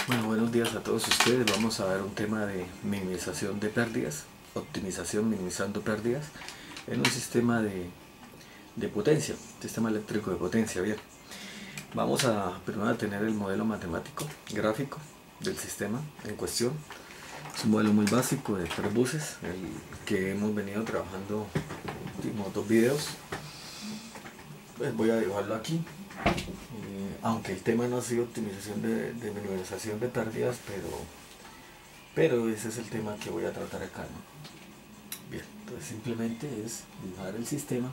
Bueno, buenos días a todos ustedes. Vamos a ver un tema de minimización de pérdidas, optimización minimizando pérdidas en un sistema de potencia, sistema eléctrico de potencia. Bien, vamos a primero a tener el modelo matemático gráfico del sistema en cuestión. Es un modelo muy básico de 3 buses, el que hemos venido trabajando en los últimos 2 videos. Pues voy a dibujarlo aquí. Aunque el tema no ha sido optimización de minimización de pérdidas, pero ese es el tema que voy a tratar acá, ¿no? Bien, entonces simplemente es dibujar el sistema.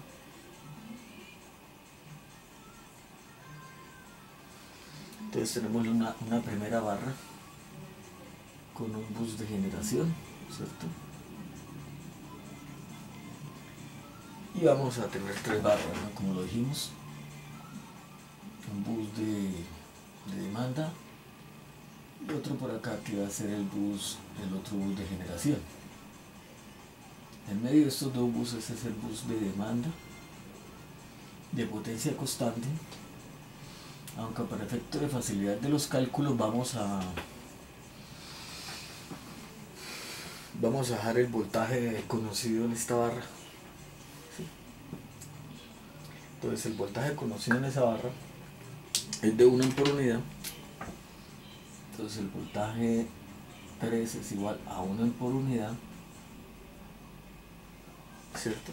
Entonces tenemos una primera barra con un bus de generación, ¿cierto? Y vamos a tener 3 barras, ¿no? Como lo dijimos, un bus de demanda y otro por acá que va a ser el otro bus de generación. En medio de estos dos buses es el bus de demanda de potencia constante, aunque para efecto de facilidad de los cálculos vamos a dejar el voltaje conocido en esta barra. ¿Sí? Entonces el voltaje conocido en esa barra es de 1 por unidad. Entonces el voltaje 3 es igual a 1 por unidad, ¿cierto?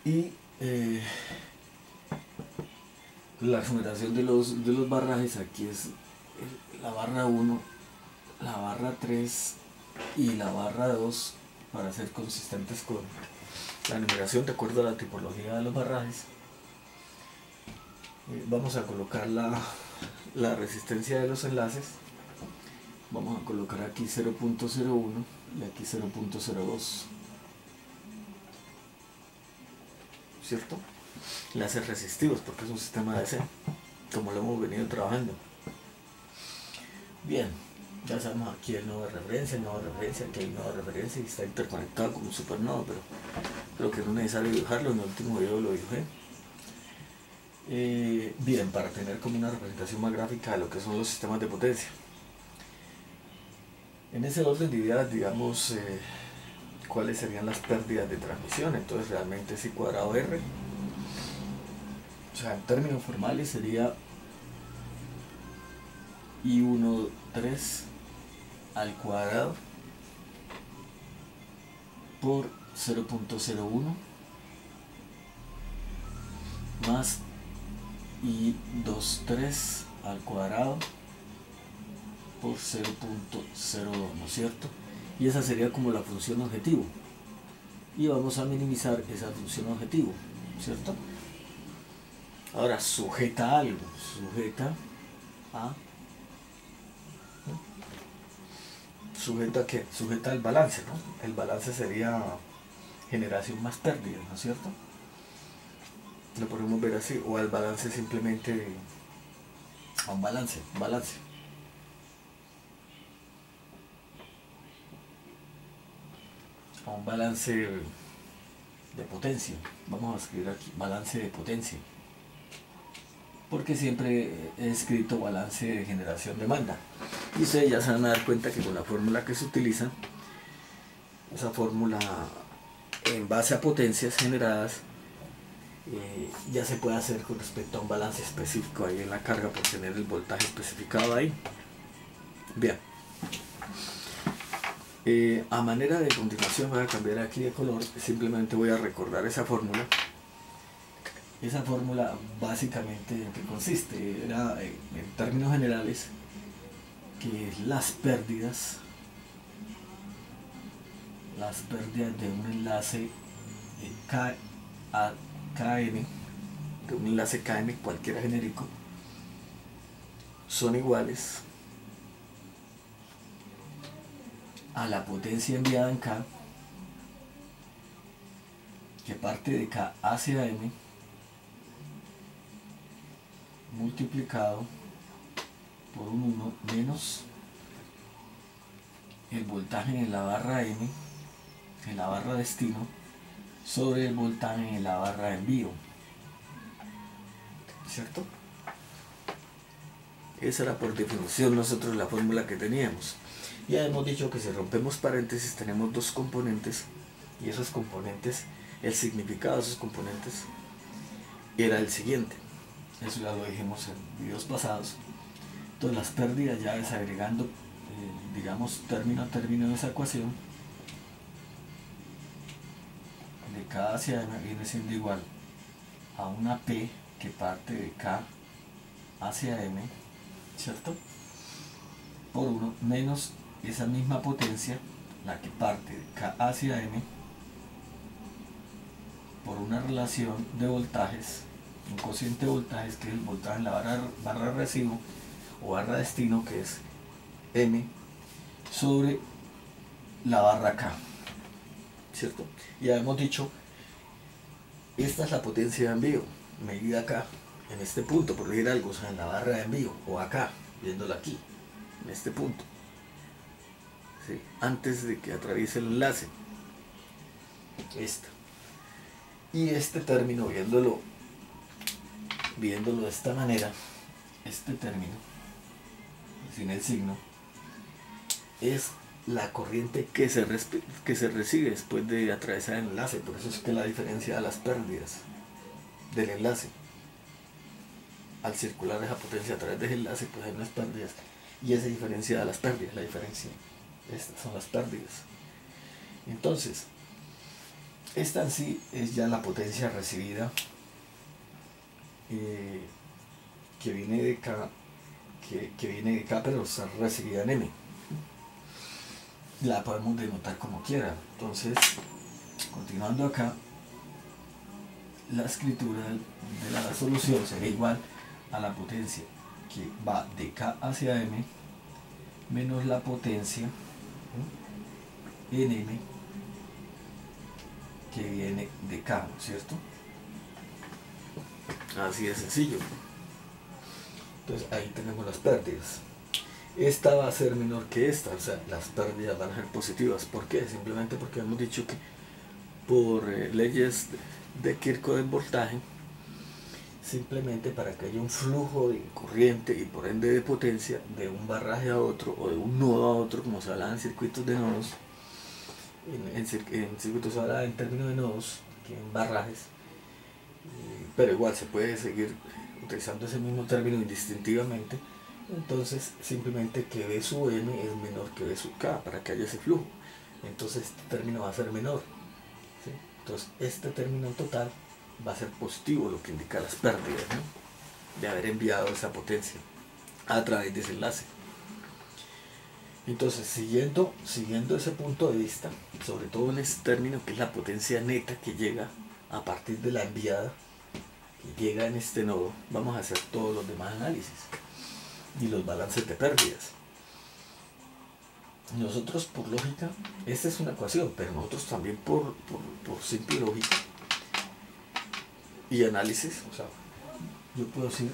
Y la numeración de los barrajes aquí es la barra 1, la barra 3 y la barra 2, para ser consistentes con la numeración de acuerdo a la tipología de los barrajes. Vamos a colocar la resistencia de los enlaces. Vamos a colocar aquí 0.01 y aquí 0.02, ¿cierto? Enlaces resistivos, porque es un sistema DC, como lo hemos venido trabajando. Bien, ya sabemos aquí el nodo de referencia, aquí hay un nodo de referencia y está interconectado como un supernodo, pero que no es necesario dibujarlo. En el último video lo dibujé. Bien, para tener como una representación más gráfica de lo que son los sistemas de potencia. En ese orden de ideas, digamos, cuáles serían las pérdidas de transmisión. Entonces realmente es I cuadrado R. O sea, en términos formales sería I13 al cuadrado por 0.01 más I23 al cuadrado por 0.02, ¿no es cierto? Y esa sería como la función objetivo. Y vamos a minimizar esa función objetivo, ¿cierto? Ahora sujeta a algo, ¿sujeta a qué? Sujeta al balance, ¿no? El balance sería generación más pérdida, ¿no es cierto? Lo podemos ver así, o al balance simplemente a un balance. A un balance de potencia. Vamos a escribir aquí balance de potencia, porque siempre he escrito balance de generación-demanda. Y ustedes ya se van a dar cuenta que con la fórmula que se utiliza, esa fórmula en base a potencias generadas, ya se puede hacer con respecto a un balance específico ahí en la carga por tener el voltaje especificado ahí. Bien. A manera de continuación voy a cambiar aquí de color, simplemente voy a recordar esa fórmula. Esa fórmula básicamente en qué consiste, era en términos generales que las pérdidas de un enlace KN, de un enlace KN cualquiera genérico, son iguales a la potencia enviada en K, que parte de K hacia M, multiplicado por un 1 menos el voltaje en la barra M, en la barra destino, sobre el voltaje en la barra de envío, ¿cierto? Esa era por definición nosotros la fórmula que teníamos. Ya hemos dicho que si rompemos paréntesis tenemos dos componentes, y esos componentes, el significado de esos componentes era el siguiente. Eso ya lo dijimos en videos pasados. Entonces las pérdidas, ya desagregando, digamos, término a término de esa ecuación, de K hacia M viene siendo igual a una P que parte de K hacia M, ¿cierto? Por 1 menos esa misma potencia, la que parte de K hacia M, por una relación de voltajes, un cociente de voltajes, que es el voltaje en la barra residuo o barra destino, que es M, sobre la barra K, ¿cierto? Ya hemos dicho, esta es la potencia de envío, medida acá, en este punto, por decir algo, o sea, en la barra de envío, o acá, viéndola aquí, en este punto, ¿sí? Antes de que atraviese el enlace, esta. Y este término, viéndolo de esta manera, este término, sin el signo, es la corriente que se recibe después de atravesar el enlace. Por eso es que la diferencia de las pérdidas del enlace, al circular esa potencia a través del enlace, pues hay unas pérdidas, y esa diferencia de las pérdidas, la diferencia, estas son las pérdidas. Entonces, esta en sí es ya la potencia recibida, que viene de K, pero está recibida en M. La podemos denotar como quiera. Entonces, continuando acá, la escritura de la solución sería igual a la potencia que va de K hacia M menos la potencia en M que viene de K, ¿cierto? Así de sencillo. Entonces ahí tenemos las pérdidas. Esta va a ser menor que esta, o sea, las pérdidas van a ser positivas. ¿Por qué? Simplemente porque hemos dicho que por leyes de Kirchhoff del voltaje, simplemente para que haya un flujo de corriente y por ende de potencia de un barraje a otro o de un nodo a otro, como se habla en circuitos de nodos, en circuitos se habla en términos de nodos, que en barrajes, pero igual se puede seguir utilizando ese mismo término indistintivamente. Entonces simplemente que V sub M es menor que V sub K para que haya ese flujo. Entonces este término va a ser menor, ¿sí? Entonces este término en total va a ser positivo, lo que indica las pérdidas, ¿no?, de haber enviado esa potencia a través de ese enlace. Entonces, siguiendo ese punto de vista, sobre todo en este término que es la potencia neta que llega a partir de la enviada, que llega en este nodo, vamos a hacer todos los demás análisis y los balances de pérdidas. Nosotros por lógica, esta es una ecuación, pero nosotros también por simple lógica y análisis, o sea, yo puedo decir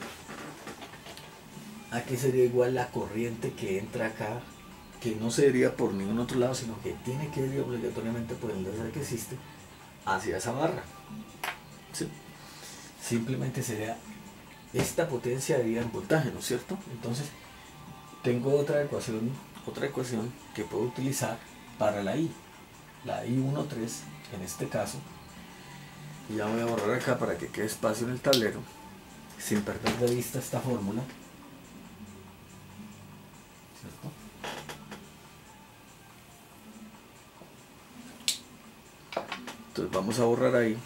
a qué sería igual la corriente que entra acá, que no se iría por ningún otro lado, sino que tiene que ir obligatoriamente por el enlace que existe hacia esa barra, ¿sí? Simplemente sería esta potencia de vida en voltaje, ¿no es cierto? Entonces tengo otra ecuación que puedo utilizar para la I13 en este caso, y ya voy a borrar acá para que quede espacio en el tablero sin perder de vista esta fórmula, ¿cierto? Entonces vamos a borrar ahí.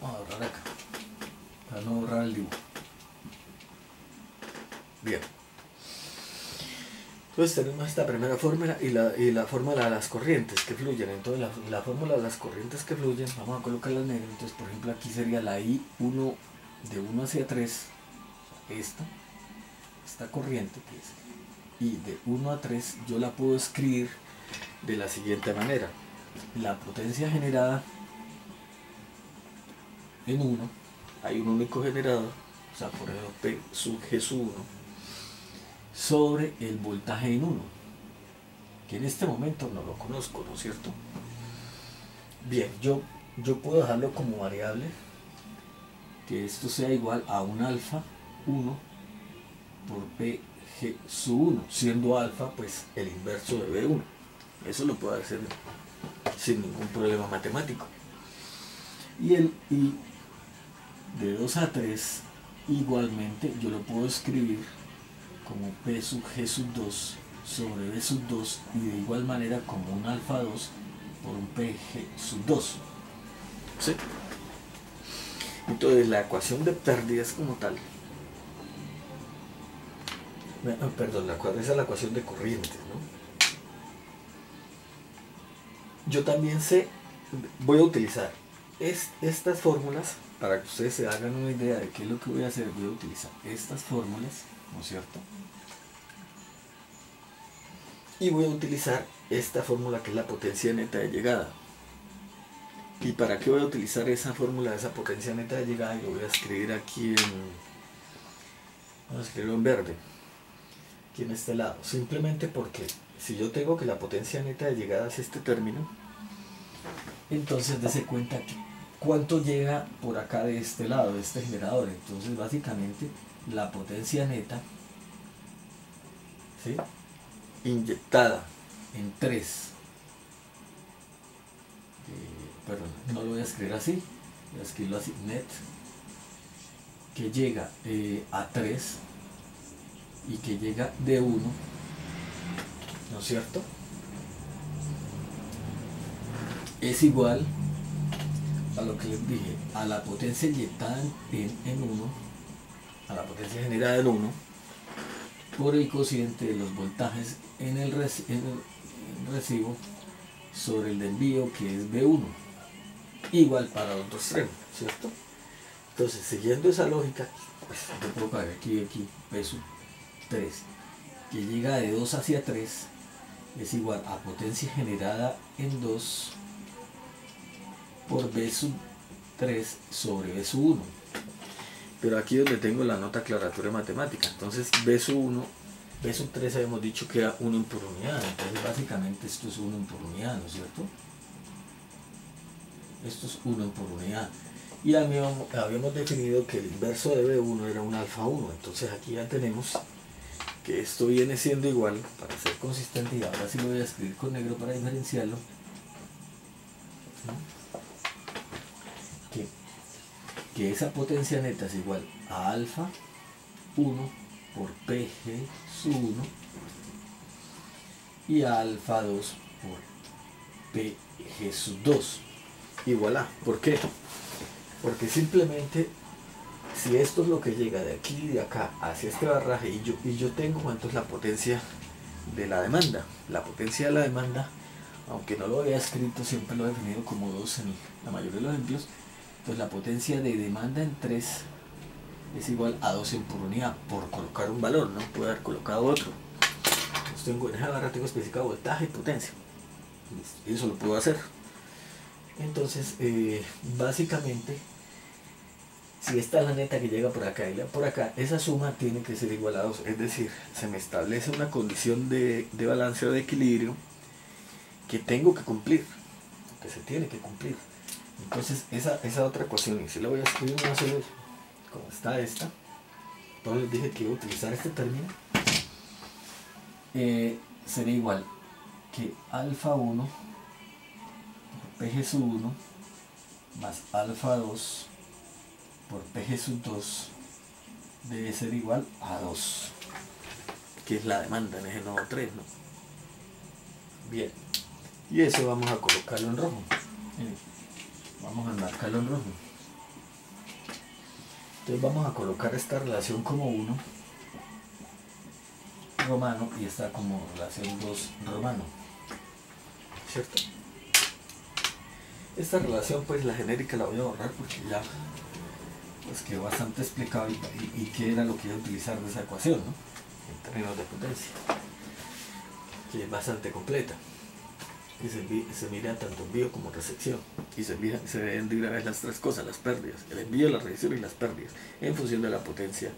Vamos a borrar acá para no borrar el dibujo. Bien. Entonces tenemos esta primera fórmula y la fórmula de las corrientes que fluyen. Entonces la fórmula de las corrientes que fluyen, vamos a colocarla en negro. Entonces por ejemplo aquí sería la I1 de 1 hacia 3, esta corriente que es I de 1 a 3, yo la puedo escribir de la siguiente manera. La potencia generada en 1, hay un único generador, o sea por ejemplo P sub G sub 1, sobre el voltaje en 1. que en este momento no lo conozco, ¿no es cierto? Bien, yo puedo dejarlo como variable, que esto sea igual a un alfa 1 por PG sub 1, siendo alfa pues el inverso de B1. Eso lo puedo hacer sin ningún problema matemático. Y el I de 2 a 3 igualmente yo lo puedo escribir como P sub G sub 2 sobre B sub 2 y de igual manera como un alfa 2 por un PG sub 2. ¿Sí? Entonces la ecuación de pérdidas como tal, perdón, esa es la ecuación de corrientes, ¿no? Yo también voy a utilizar estas fórmulas para que ustedes se hagan una idea de qué es lo que voy a hacer. Voy a utilizar estas fórmulas, ¿no es cierto? Y voy a utilizar esta fórmula que es la potencia neta de llegada. ¿Y para qué voy a utilizar esa fórmula de esa potencia neta de llegada? Y lo voy a escribir aquí vamos a escribirlo en verde, aquí en este lado. Simplemente porque si yo tengo que la potencia neta de llegada es este término, entonces dése cuenta que cuánto llega por acá de este lado, de este generador. Entonces básicamente la potencia neta, ¿sí?, inyectada en 3, perdón, no lo voy a escribir así, voy a escribirlo así, net, que llega a 3 y que llega de 1, ¿no es cierto?, es igual a lo que les dije, a la potencia inyectada en 1, a la potencia generada en 1, por el cociente de los voltajes en el recibo sobre el de envío, que es B1, igual para los dos extremos, ¿cierto? Entonces, siguiendo esa lógica, pues yo puedo caer aquí, P sub 3, que llega de 2 hacia 3, es igual a potencia generada en 2 por B sub 3 sobre B sub 1. Pero aquí es donde tengo la nota aclaratoria matemática. Entonces B sub 1, B sub 3 habíamos dicho que era 1 por unidad. Entonces básicamente esto es 1 por unidad, ¿no es cierto? Esto es 1 por unidad. Y habíamos definido que el inverso de B1 era un alfa 1. Entonces aquí ya tenemos que esto viene siendo igual, para ser consistente, y ahora sí lo voy a escribir con negro para diferenciarlo, que esa potencia neta es igual a alfa 1 por PG sub 1 y a alfa 2 por PG sub 2 igual a. ¿Por qué? Porque simplemente si esto es lo que llega de aquí y de acá hacia este barraje y yo tengo cuánto es la potencia de la demanda. La potencia de la demanda, aunque no lo había escrito, siempre lo he definido como 2 en la mayoría de los ejemplos. Entonces la potencia de demanda en 3 es igual a 2 en por unidad, por colocar un valor, no puedo haber colocado otro. Entonces tengo en esa barra tengo especificado voltaje y potencia. Y eso lo puedo hacer. Entonces, básicamente, si esta es la neta que llega por acá y la por acá, esa suma tiene que ser igual a 2. Es decir, se me establece una condición de balance o de equilibrio que tengo que cumplir, que se tiene que cumplir. Entonces esa otra ecuación, y si la voy a escribir una sola vez, como está esta, entonces les dije que iba a utilizar este término, sería igual que alfa 1 por PG sub 1 más alfa 2 por PG sub 2 debe ser igual a 2, que es la demanda en ese nodo 3, ¿no? Bien, y eso vamos a colocarlo en rojo. Vamos a marcarlo en rojo. Entonces vamos a colocar esta relación como 1 romano y esta como relación 2 romano, ¿cierto? Esta relación pues la genérica la voy a borrar porque ya pues quedó bastante explicado y qué era lo que iba a utilizar de esa ecuación, ¿no?, en términos de potencia, que es bastante completa. Y se mira tanto envío como recepción, y se deben de grabar las tres cosas, las pérdidas, el envío, la recepción y las pérdidas, en función de la potencia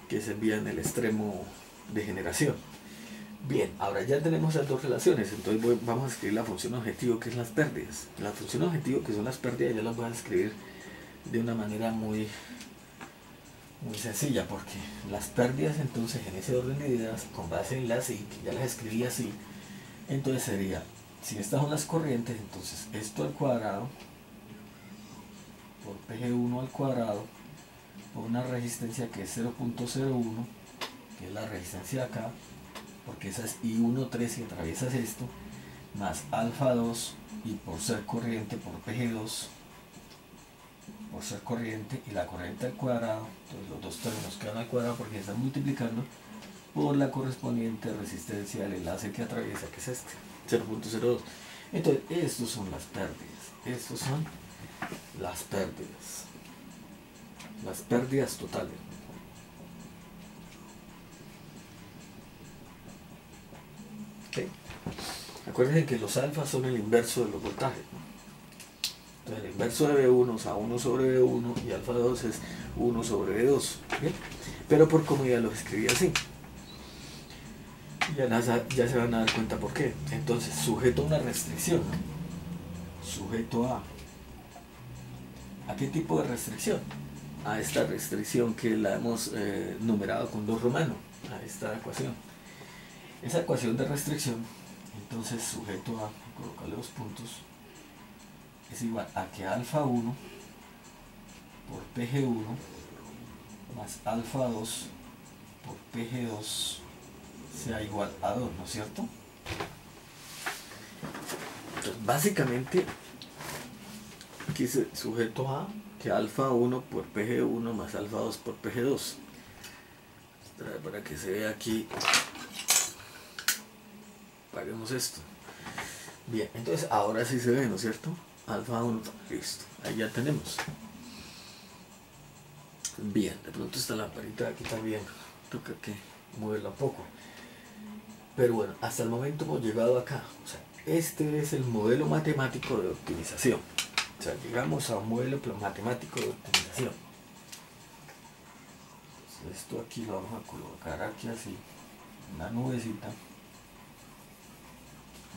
que se envía en el extremo de generación. Bien, ahora ya tenemos las dos relaciones, entonces vamos a escribir la función objetivo, que es las pérdidas. La función objetivo, que son las pérdidas, ya las voy a escribir de una manera muy sencilla, porque las pérdidas, entonces, en ese orden de ideas, con base en la SI, que ya las escribí así, entonces sería, si estas son las corrientes, entonces esto al cuadrado, por PG1 al cuadrado, por una resistencia que es 0.01, que es la resistencia acá, porque esa es I13 y atraviesas esto, más alfa 2, y por ser corriente por PG2, por ser corriente, y la corriente al cuadrado, entonces los dos términos quedan al cuadrado porque se están multiplicando por la correspondiente resistencia del enlace que atraviesa, que es este, 0.02. Entonces, estos son las pérdidas totales. ¿Okay? Acuérdense que los alfas son el inverso de los voltajes, ¿no? Entonces el inverso de V1 es A1 sobre V1 y alfa 2 es 1 sobre V2. ¿Bien? Pero por comodidad los escribí así. Ya se van a dar cuenta por qué. Entonces, sujeto a una restricción, ¿no? Sujeto ¿a qué tipo de restricción? A esta restricción que la hemos numerado con 2 romanos, a esta ecuación. Esa ecuación de restricción, entonces sujeto a, colocarle 2 puntos, es igual a que alfa 1 por PG1 más alfa 2 por PG2 sea igual a 2, ¿no es cierto? Entonces, básicamente, aquí se sujeto a que alfa 1 por PG1 más alfa 2 por PG2. Para que se vea aquí, paguemos esto. Bien, entonces ahora sí se ve, ¿no es cierto? Alfa 1, listo, ahí ya tenemos. Bien, de pronto esta lamparita aquí también toca que moverla un poco. Pero bueno, hasta el momento hemos llegado acá. O sea, este es el modelo matemático de optimización. O sea, llegamos a un modelo matemático de optimización. Entonces, esto aquí lo vamos a colocar aquí así, una nubecita.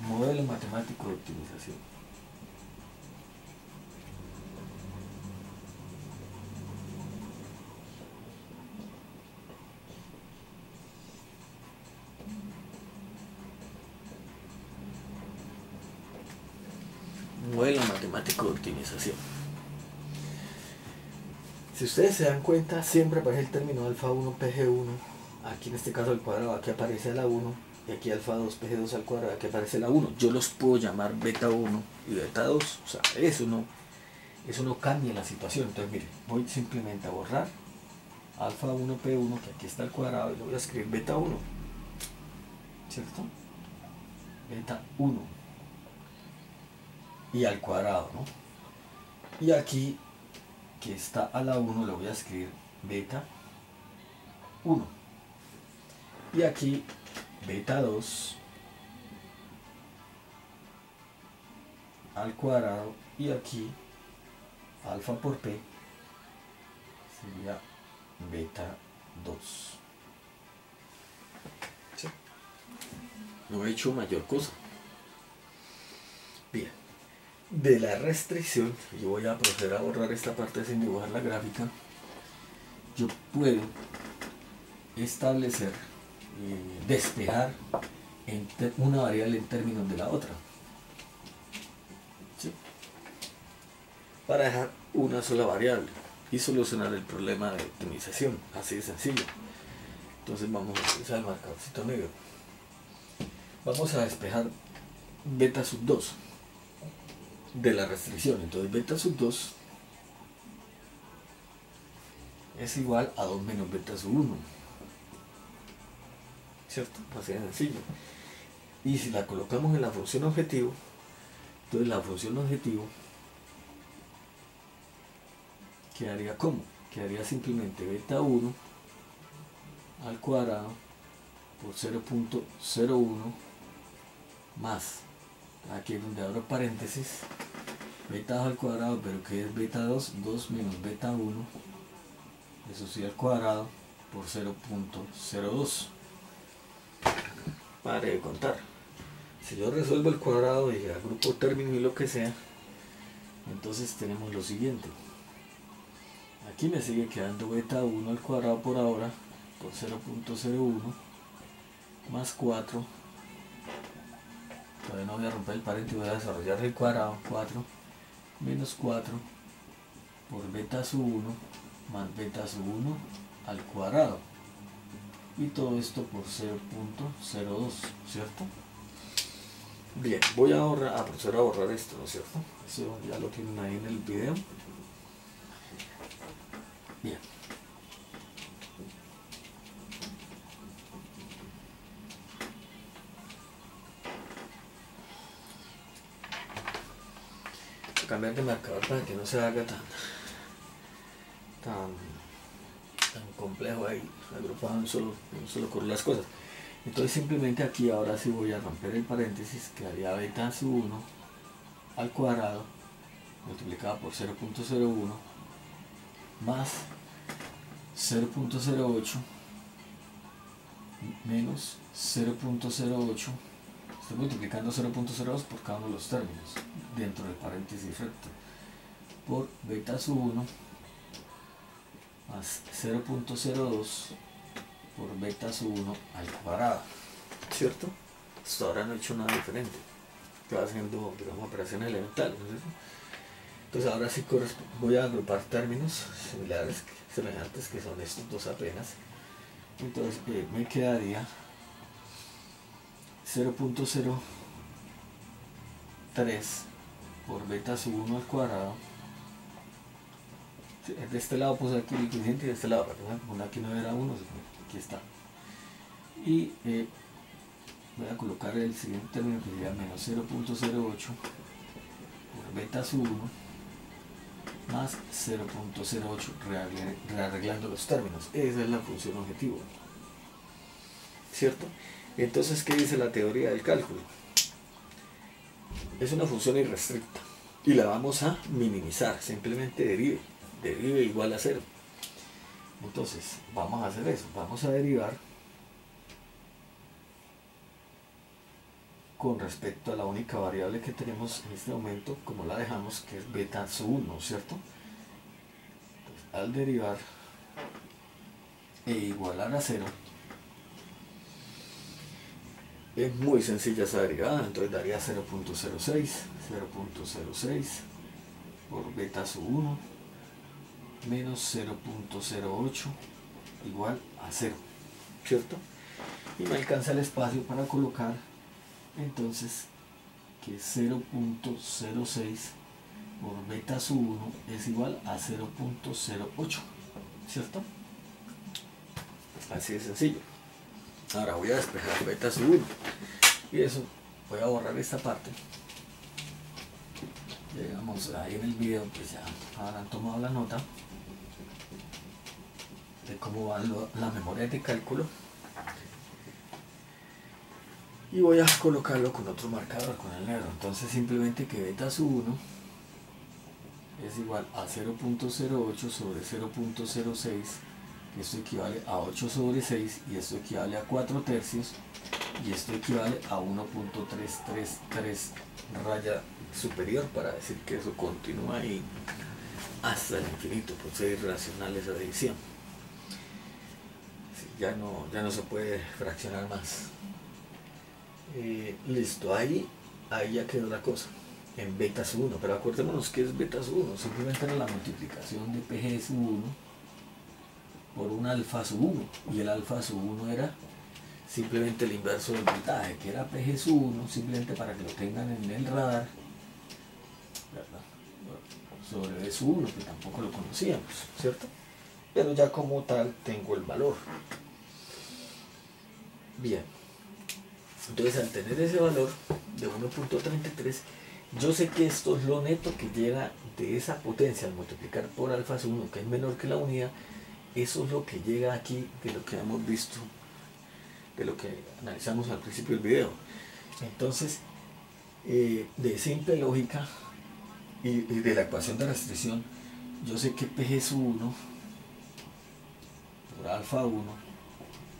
Modelo matemático de optimización. Modelo matemático de optimización. Si ustedes se dan cuenta, siempre aparece el término alfa 1 PG1, aquí en este caso al cuadrado, aquí aparece la 1, y aquí alfa 2 PG2 al cuadrado, aquí aparece la 1. Yo los puedo llamar beta 1 y beta 2, o sea, eso no cambia la situación. Entonces, mire, voy simplemente a borrar alfa 1 P1, que aquí está al cuadrado, y le voy a escribir beta 1, ¿cierto? Beta 1 y al cuadrado, ¿no? Y aquí, que está a la 1, le voy a escribir beta 1. Y aquí, beta 2 al cuadrado, y aquí, alfa por P, sería beta 2. ¿Sí? No he hecho mayor cosa. Bien. De la restricción, yo voy a proceder a borrar esta parte sin dibujar la gráfica. Yo puedo establecer, despejar una variable en términos de la otra, ¿sí? Para dejar una sola variable y solucionar el problema de optimización, así de sencillo. Entonces vamos a utilizar el marcadorcito negro. Vamos a despejar beta sub 2 de la restricción. Entonces beta sub 2 es igual a 2 menos beta sub 1, ¿cierto? Así de sencillo. Y si la colocamos en la función objetivo, entonces la función objetivo quedaría como, quedaría simplemente beta 1 al cuadrado por 0.01 más, aquí es donde abro paréntesis, beta 2 al cuadrado, pero que es beta 2, 2 menos beta 1, eso sí al cuadrado por 0.02. pare de contar. Si yo resuelvo el cuadrado y agrupo términos y lo que sea, entonces tenemos lo siguiente. Aquí me sigue quedando beta 1 al cuadrado por ahora, por 0.01, más 4. Todavía no voy a romper el paréntesis, voy a desarrollar el cuadrado. 4 menos 4 por beta sub 1 más beta sub 1 al cuadrado. Y todo esto por 0.02, ¿cierto? Bien, voy a proceder a borrar esto, ¿no es cierto? Eso ya lo tienen ahí en el video. Bien. Voy a cambiar de marcador para que no se haga tan complejo ahí, agrupado en un solo color las cosas. Entonces simplemente aquí ahora sí voy a romper el paréntesis, quedaría beta sub 1 al cuadrado multiplicado por 0.01 más 0.08 menos 0.08, estoy multiplicando 0.02 por cada uno de los términos dentro del paréntesis recto, por beta sub 1 más 0.02 por beta sub 1 al cuadrado, ¿cierto? Hasta ahora no he hecho nada diferente, estoy haciendo, digamos, operaciones elementales, ¿no es eso? Entonces ahora sí voy a agrupar términos similares, semejantes, que son estos dos apenas. Entonces me quedaría 0.03 por beta sub 1 al cuadrado. De este lado puse aquí el coeficiente y de este lado, para aquí no era 1, aquí está. Y voy a colocar el siguiente término que sería menos 0.08 por beta sub 1 más 0.08, rearreglando los términos. Esa es la función objetivo, ¿cierto? Entonces, ¿qué dice la teoría del cálculo? Es una función irrestricta y la vamos a minimizar, simplemente derive igual a 0. Entonces, vamos a hacer eso, vamos a derivar con respecto a la única variable que tenemos en este momento, como la dejamos, que es beta sub 1, ¿cierto? Entonces, al derivar e igualar a 0, es muy sencilla esa derivada, entonces daría 0.06 por beta sub 1 menos 0.08 igual a 0, ¿cierto? Y me alcanza el espacio para colocar entonces que 0.06 por beta sub 1 es igual a 0.08, ¿cierto? Así de sencillo. Ahora voy a despejar beta sub 1 y eso voy a borrar esta parte. Digamos, ahí en el video pues ya habrán tomado la nota de cómo va la memoria de cálculo. Y voy a colocarlo con otro marcador, con el negro. Entonces simplemente que beta sub 1 es igual a 0.08 sobre 0.06, esto equivale a 8 sobre 6 y esto equivale a 4 tercios y esto equivale a 1.333 raya superior, para decir que eso continúa ahí hasta el infinito, por ser irracional esa división. Ya no se puede fraccionar más. Listo, ahí ya quedó la cosa en beta sub 1, pero acuérdémonos que es beta sub 1, simplemente era la multiplicación de PG sub 1 por un alfa sub 1, y el alfa sub 1 era simplemente el inverso del voltaje, que era PG sub 1, simplemente para que lo tengan en el radar, ¿verdad? Sobre B sub 1, que tampoco lo conocíamos, ¿cierto? Pero ya como tal tengo el valor. Bien. Entonces, al tener ese valor de 1.33, yo sé que esto es lo neto que llega de esa potencia al multiplicar por alfa sub 1, que es menor que la unidad. Eso es lo que llega aquí de lo que hemos visto, de lo que analizamos al principio del video. Entonces, de simple lógica y de la ecuación de restricción, yo sé que PG sub 1 por alfa 1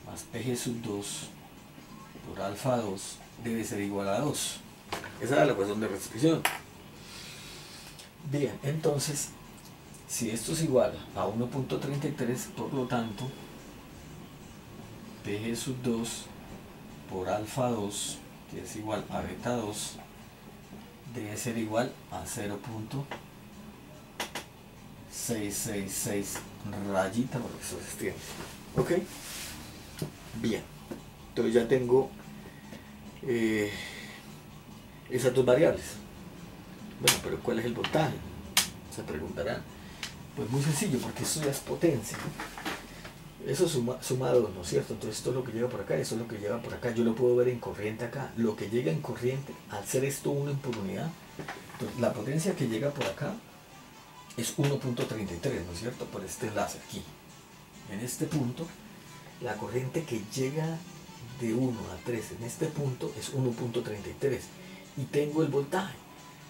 más PG sub 2 por alfa 2 debe ser igual a 2. Esa es la ecuación de restricción. Bien, entonces, si esto es igual a 1.33, por lo tanto, PG sub 2 por alfa 2, que es igual a beta 2, debe ser igual a 0.666 rayita, porque eso se extiende. ¿Ok? Bien. Entonces ya tengo esas dos variables. Bueno, pero ¿cuál es el voltaje? Se preguntarán. Pues muy sencillo, porque esto ya es potencia. Eso suma 2, ¿no es cierto? Entonces esto es lo que llega por acá, eso es lo que llega por acá. Yo lo puedo ver en corriente acá. Lo que llega en corriente, al ser esto 1 por unidad, entonces la potencia que llega por acá es 1.33, ¿no es cierto? Por este enlace aquí. En este punto, la corriente que llega de 1 a 3 en este punto es 1.33. Y tengo el voltaje.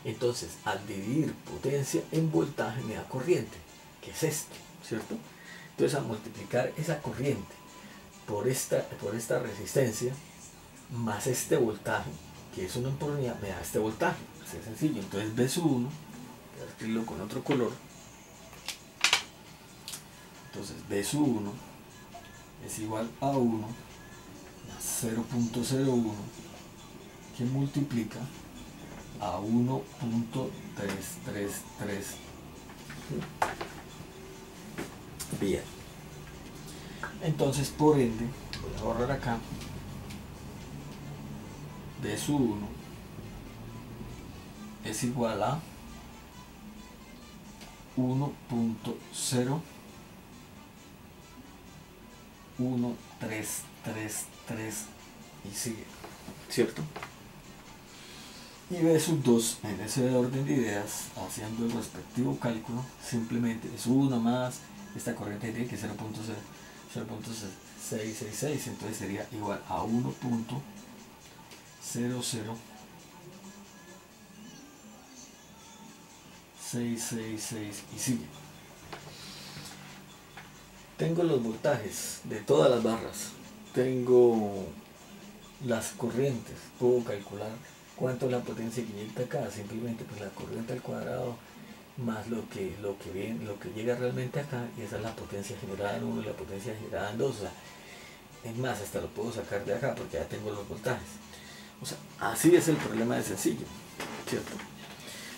Entonces, al dividir potencia en voltaje me da corriente, que es esto, ¿cierto? Entonces, al multiplicar esa corriente por esta resistencia, más este voltaje, que es 1 por unidad, me da este voltaje. Así de sencillo. Entonces, B sub 1, voy a escribirlo con otro color. Entonces, B sub 1 es igual a 1 más 0.01, que multiplica a 1.333. Bien. Entonces, por ende, voy a borrar acá. B sub 1 es igual a 1.01333 y sigue, ¿cierto? Y B sub 2, en ese orden de ideas, haciendo el respectivo cálculo, simplemente es 1 más esta corriente de que es 0.666, entonces sería igual a 1.00666 y sigue. Tengo los voltajes de todas las barras, tengo las corrientes, puedo calcular cuánto es la potencia que inyecta acá, simplemente pues la corriente al cuadrado más lo que llega realmente acá, y esa es la potencia generada en 1 y la potencia generada en 2. O sea, es más, hasta lo puedo sacar de acá porque ya tengo los voltajes. O sea, así es el problema de sencillo, ¿cierto?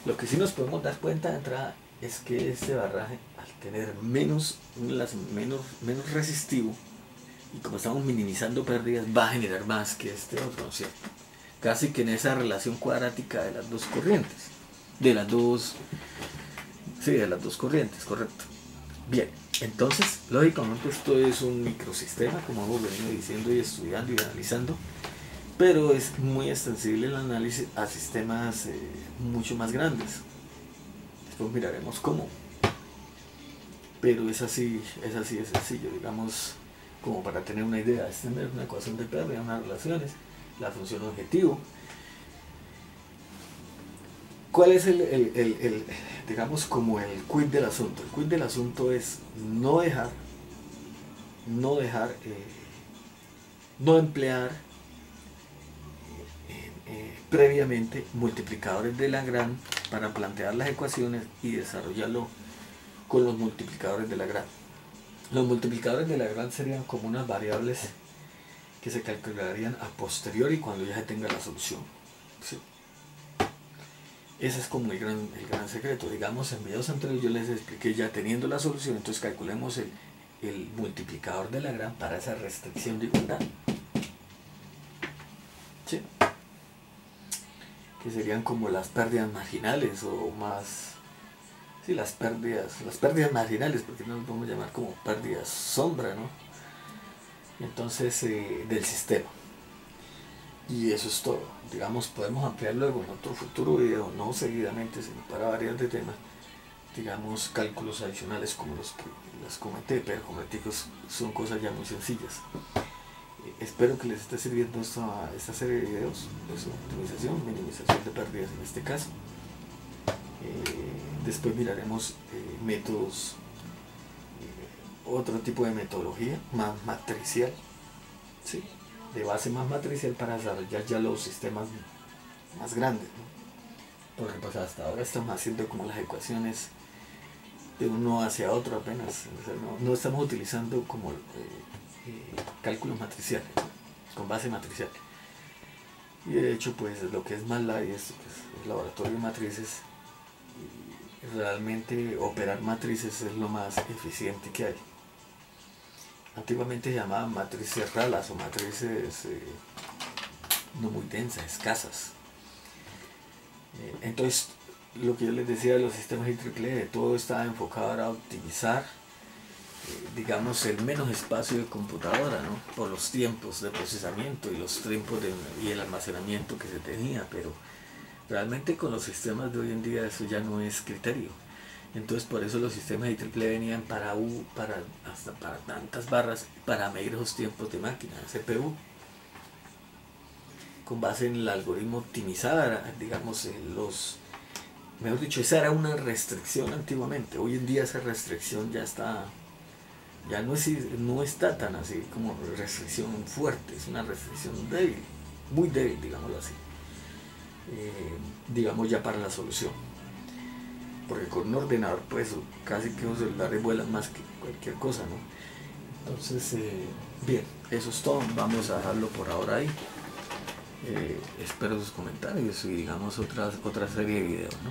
Lo que sí nos podemos dar cuenta de entrada es que este barraje, al tener menos resistivo, y como estamos minimizando pérdidas, va a generar más que este otro, ¿cierto? Casi que en esa relación cuadrática de las dos corrientes, de las dos corrientes, correcto. Bien, entonces, lógicamente esto es un microsistema, como hemos venido diciendo y estudiando y analizando, pero es muy extensible el análisis a sistemas mucho más grandes. Después miraremos cómo, pero es así de sencillo, digamos, como para tener una idea. Es tener una ecuación de pérdida, unas relaciones, la función objetivo. ¿Cuál es digamos, como el quid del asunto? El quid del asunto es no emplear previamente multiplicadores de Lagrange para plantear las ecuaciones y desarrollarlo con los multiplicadores de Lagrange. Los multiplicadores de Lagrange serían como unas variables que se calcularían a posteriori cuando ya se tenga la solución, ¿sí? Ese es como el gran secreto. Digamos, en videos anteriores yo les expliqué, ya teniendo la solución, entonces calculemos el multiplicador de Lagrange para esa restricción de igualdad, ¿sí? Que serían como las pérdidas marginales, o más, sí, las pérdidas marginales, porque no las podemos llamar como pérdidas sombra, ¿no? Entonces, del sistema. Y eso es todo. Digamos, podemos ampliar luego en otro futuro video, no seguidamente, sino para variar de temas, digamos, cálculos adicionales como los que les comenté, pero como les digo, son cosas ya muy sencillas. Espero que les esté sirviendo esta serie de videos de optimización, minimización de pérdidas en este caso. Después miraremos métodos, otro tipo de metodología más matricial, ¿sí? de base más matricial para desarrollar ya los sistemas más grandes, ¿no? Porque pues hasta ahora estamos haciendo como las ecuaciones de uno hacia otro apenas, o sea, no estamos utilizando como cálculos matriciales, ¿no? Con base matricial. Y de hecho pues lo que es MATLAB y esto, pues, el laboratorio de matrices, y realmente operar matrices es lo más eficiente que hay. Antiguamente se llamaban matrices ralas o matrices no muy densas, escasas. Entonces, lo que yo les decía de los sistemas IEEE, todo estaba enfocado a optimizar, digamos, el menos espacio de computadora, ¿no? Por los tiempos de procesamiento y los tiempos y el almacenamiento que se tenía, pero realmente con los sistemas de hoy en día eso ya no es criterio. Entonces por eso los sistemas IEEE venían hasta para tantas barras para medir esos tiempos de máquina, CPU, con base en el algoritmo optimizar, digamos, mejor dicho, esa era una restricción antiguamente. Hoy en día esa restricción ya no está tan así como restricción fuerte, es una restricción débil, muy débil, digámoslo así, digamos ya para la solución. Porque con un ordenador pues casi que los celulares vuelan más que cualquier cosa, ¿no? Entonces, bien, eso es todo, vamos a dejarlo por ahora ahí. Espero sus comentarios y digamos otra serie de videos, ¿no?